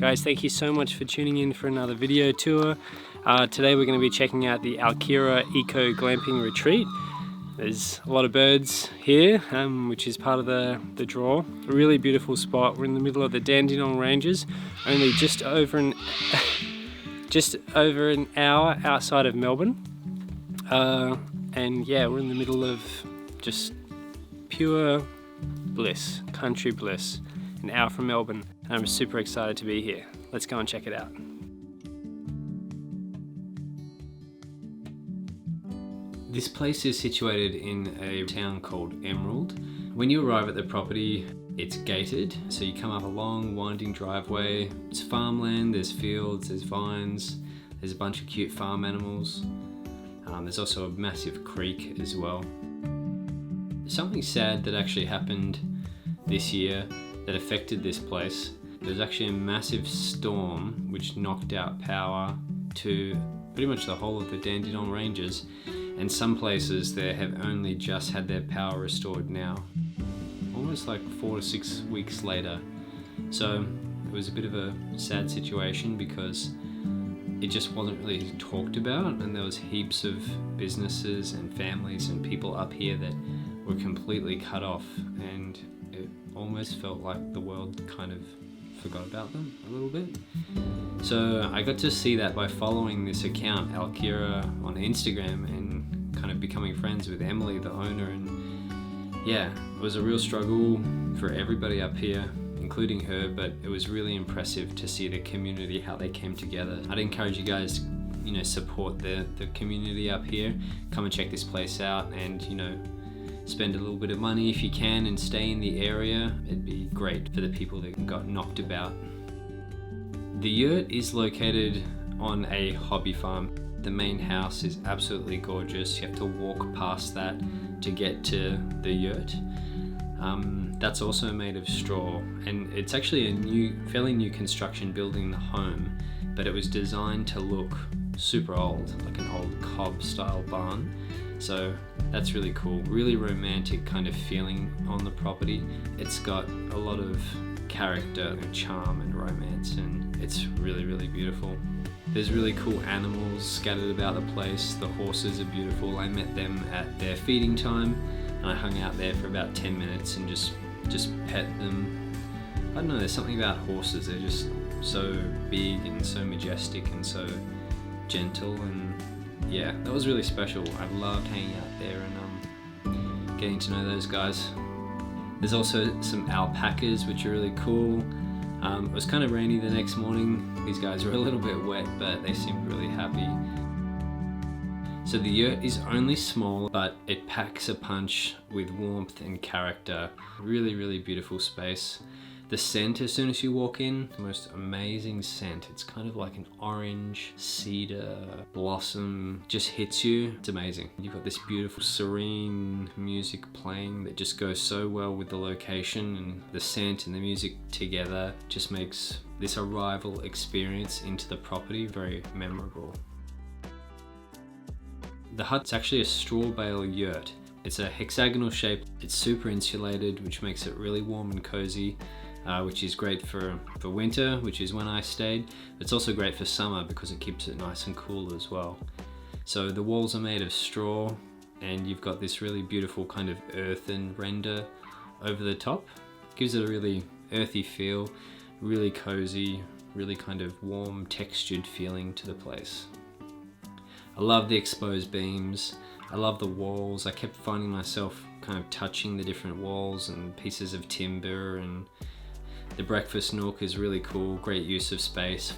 Guys, thank you so much for tuning in for another video tour. Today we're going to be checking out the Alkira Eco Glamping Retreat. There's a lot of birds here, which is part of the draw. A really beautiful spot. We're in the middle of the Dandenong Ranges, only just over an hour outside of Melbourne. And yeah, we're in the middle of just pure bliss, country bliss, an hour from Melbourne. And I'm super excited to be here. Let's go and check it out. This place is situated in a town called Emerald. When you arrive at the property, it's gated, so you come up a long winding driveway. It's farmland, there's fields, there's vines, there's a bunch of cute farm animals. There's also a massive creek as well. Something sad that actually happened this year that affected this place. There was actually a massive storm which knocked out power to pretty much the whole of the Dandenong Ranges, and some places there have only just had their power restored now, almost like 4 to 6 weeks later. So it was a bit of a sad situation because it just wasn't really talked about, and there was heaps of businesses and families and people up here that were completely cut off, and it almost felt like the world kind of forgot about them a little bit. So I got to see that by following this account, Alkira, on Instagram, and kind of becoming friends with Emily, the owner. And yeah, it was a real struggle for everybody up here, including her, but it was really impressive to see the community, how they came together. I'd encourage you guys, support the community up here. Come and check this place out, and spend a little bit of money if you can and stay in the area. It'd be great for the people that got knocked about. The yurt is located on a hobby farm. The main house is absolutely gorgeous. You have to walk past that to get to the yurt. That's also made of straw, and it's actually a fairly new construction building, the home, but it was designed to look super old, like an old cob style barn. So that's really cool, really romantic kind of feeling on the property. It's got a lot of character and charm and romance, and it's really, really beautiful. There's really cool animals scattered about the place. The horses are beautiful. I met them at their feeding time, and I hung out there for about 10 minutes and just pet them. I don't know, there's something about horses. They're just so big and so majestic and so gentle, and yeah, that was really special. I loved hanging out there and getting to know those guys. There's also some alpacas, which are really cool. It was kind of rainy the next morning. These guys were a little bit wet, but they seemed really happy. So the yurt is only small, but it packs a punch with warmth and character. Really, really beautiful space. The scent, as soon as you walk in, the most amazing scent. It's kind of like an orange cedar blossom, just hits you. It's amazing. You've got this beautiful serene music playing that just goes so well with the location, and the scent and the music together just makes this arrival experience into the property very memorable. The hut's actually a straw bale yurt. It's a hexagonal shape. It's super insulated, which makes it really warm and cozy. Which is great for winter, which is when I stayed. It's also great for summer because it keeps it nice and cool as well. So the walls are made of straw, and you've got this really beautiful kind of earthen render over the top. Gives it a really earthy feel, really cozy, really kind of warm, textured feeling to the place. I love the exposed beams. I love the walls. I kept finding myself kind of touching the different walls and pieces of timber, and the breakfast nook is really cool, great use of space.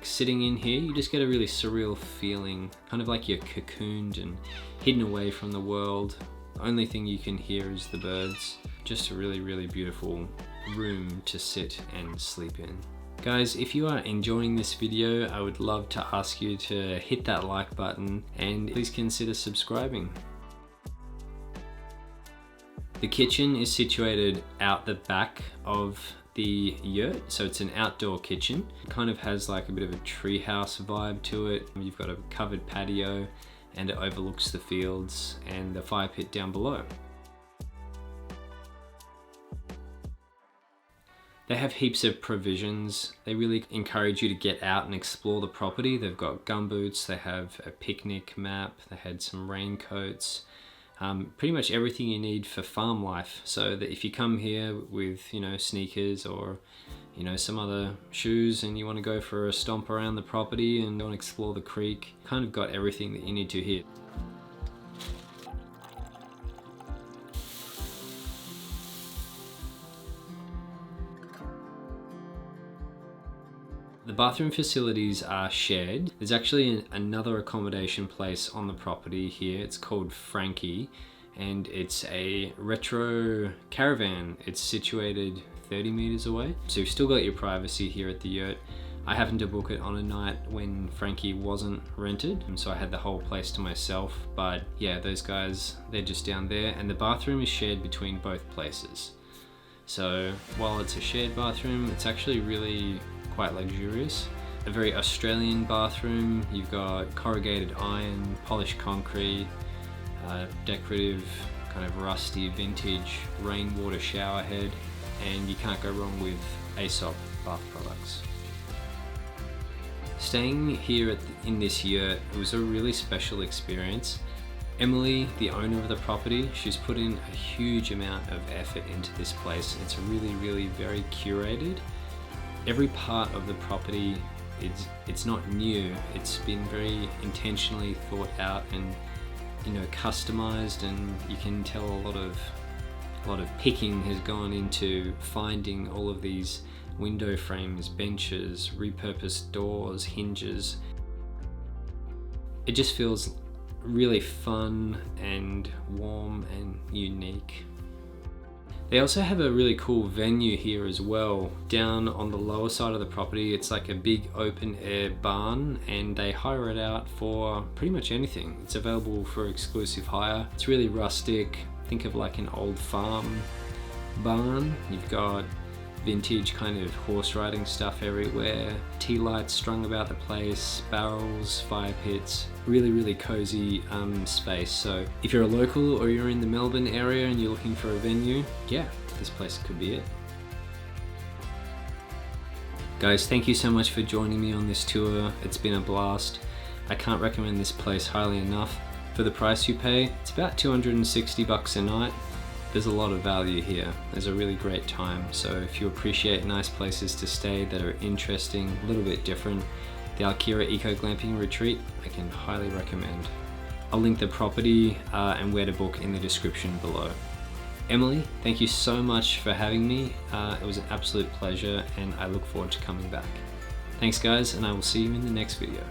Sitting in here, you just get a really surreal feeling, kind of like you're cocooned and hidden away from the world. The only thing you can hear is the birds. Just a really, really beautiful room to sit and sleep in. Guys, if you are enjoying this video, I would love to ask you to hit that like button, and please consider subscribing. The kitchen is situated out the back of the yurt, so it's an outdoor kitchen. It kind of has like a bit of a treehouse vibe to it. You've got a covered patio, and it overlooks the fields and the fire pit down below. They have heaps of provisions. They really encourage you to get out and explore the property. They've got gumboots, they have a picnic map, they had some raincoats, pretty much everything you need for farm life. So that if you come here with, you know, sneakers or, you know, some other shoes and you want to go for a stomp around the property and go and explore the creek, kind of got everything that you need to here. The bathroom facilities are shared. There's actually another accommodation place on the property here. It's called Frankie, and it's a retro caravan. It's situated 30 meters away. So you've still got your privacy here at the yurt. I happened to book it on a night when Frankie wasn't rented, and so I had the whole place to myself. But yeah, those guys, they're just down there, and the bathroom is shared between both places. So while it's a shared bathroom, it's actually really quite luxurious. A very Australian bathroom. You've got corrugated iron, polished concrete, decorative, kind of rusty vintage rainwater shower head, and you can't go wrong with Aesop bath products. Staying here in this yurt, it was a really special experience. Emily, the owner of the property, she's put in a huge amount of effort into this place. It's really very curated. Every part of the property, it's not new. It's been very intentionally thought out and, you know, customized, and you can tell a lot of picking has gone into finding all of these window frames, benches, repurposed doors, hinges. It just feels really fun and warm and unique. They also have a really cool venue here as well. Down on the lower side of the property, it's like a big open air barn, and they hire it out for pretty much anything. It's available for exclusive hire. It's really rustic. Think of like an old farm barn. You've got vintage kind of horse riding stuff everywhere, tea lights strung about the place, barrels, fire pits, really cozy space. So if you're a local or you're in the Melbourne area and you're looking for a venue, yeah, this place could be it. Guys, thank you so much for joining me on this tour. It's been a blast. I can't recommend this place highly enough. For the price you pay, it's about 260 bucks a night. There's a lot of value here. There's a really great time. So if you appreciate nice places to stay that are interesting, a little bit different, the Alkira Eco Glamping Retreat, I can highly recommend. I'll link the property and where to book in the description below. Emily, thank you so much for having me. It was an absolute pleasure, and I look forward to coming back. Thanks guys, and I will see you in the next video.